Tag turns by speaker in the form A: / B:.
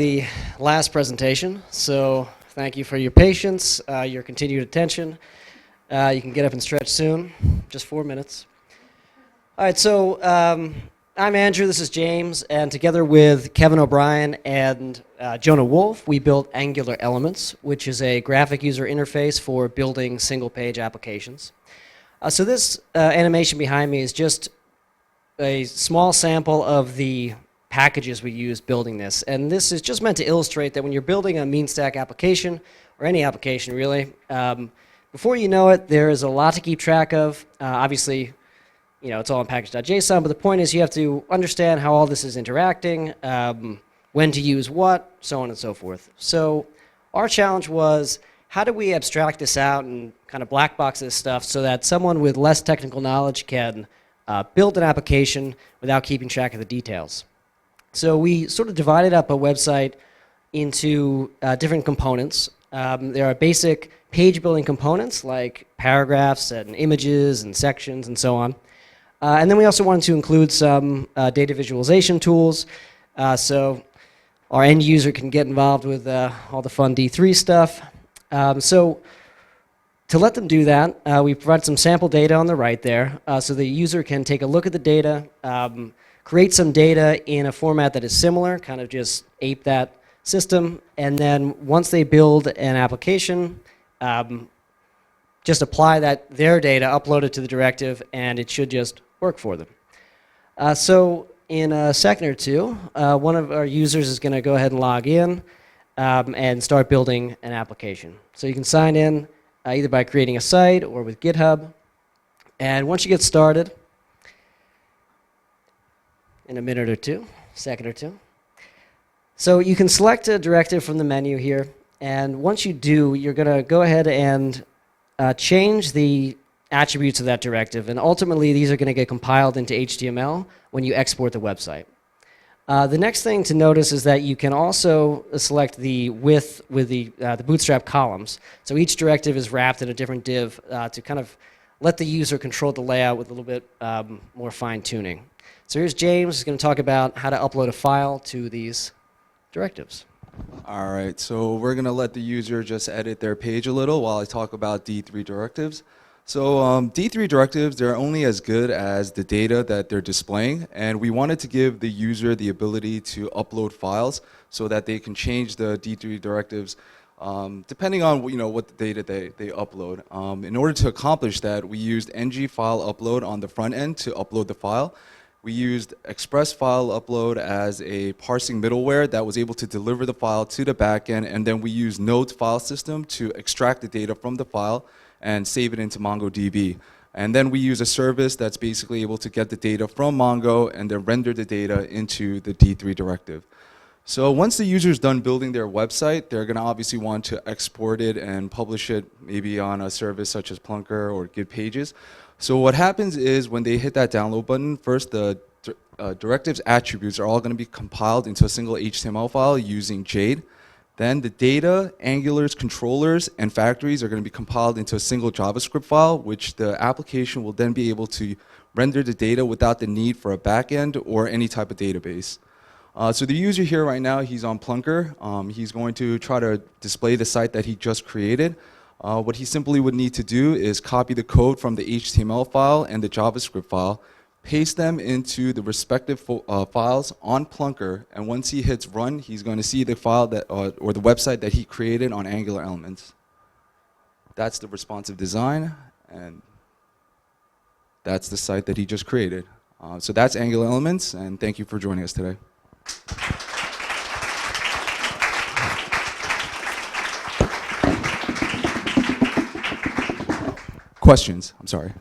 A: The last presentation, so thank you for your patience, your continued attention. You can get up and stretch soon, just 4 minutes. All right, so I'm Andrew, this is James, and together with Kevin O'Brien and Jonah Wolf, we built Angular Elements, which is a graphic user interface for building single-page applications. So this animation behind me is just a small sample of the packages we use building this. And this is just meant to illustrate that when you're building a mean stack application, or any application really, before you know it, there is a lot to keep track of. Obviously, you know, it's all in package.json, but the point is you have to understand how all this is interacting, when to use what, so on and so forth. So our challenge was, how do we abstract this out and kind of black box this stuff so that someone with less technical knowledge can build an application without keeping track of the details? So we sort of divided up a website into different components. There are basic page building components like paragraphs and images and sections and so on. And then we also wanted to include some data visualization tools so our end user can get involved with all the fun D3 stuff. So to let them do that, we provide some sample data on the right there so the user can take a look at the data, create some data in a format that is similar, kind of just ape that system, and then once they build an application, just apply their data, upload it to the directive, and it should just work for them. So in a second or two, one of our users is going to go ahead and log in and start building an application. So you can sign in either by creating a site or with GitHub. And once you get started, in a minute or two, second or two. So you can select a directive from the menu here, and once you do, you're going to go ahead and change the attributes of that directive, and ultimately these are going to get compiled into HTML when you export the website. The next thing to notice is that you can also select the width with the Bootstrap Columns. So each directive is wrapped in a different div to kind of let the user control the layout with a little bit more fine-tuning. So here's James, who's going to talk about how to upload a file to these directives.
B: All right, so we're going to let the user just edit their page a little while I talk about D3 directives. So D3 directives, they're only as good as the data that they're displaying, and we wanted to give the user the ability to upload files so that they can change the D3 directives depending on what the data they upload. In order to accomplish that, we used ng file upload on the front end to upload the file. We used express file upload as a parsing middleware that was able to deliver the file to the backend, and then we used Node file system to extract the data from the file and save it into MongoDB. And then we use a service that's basically able to get the data from Mongo and then render the data into the D3 directive. So once the user's done building their website, they're going to obviously want to export it and publish it maybe on a service such as Plunker or GitPages. So what happens is when they hit that download button, first the directives attributes are all going to be compiled into a single HTML file using Jade. Then the data, Angular's controllers, and factories are going to be compiled into a single JavaScript file, which the application will then be able to render the data without the need for a backend or any type of database. So the user here right now, he's on Plunker. He's going to try to display the site that he just created. What he simply would need to do is copy the code from the HTML file and the JavaScript file, paste them into the respective files on Plunker, and once he hits run, he's going to see the file that, or the website that he created on Angular Elements. That's the responsive design, and that's the site that he just created. So that's Angular Elements, and thank you for joining us today. Questions? I'm sorry.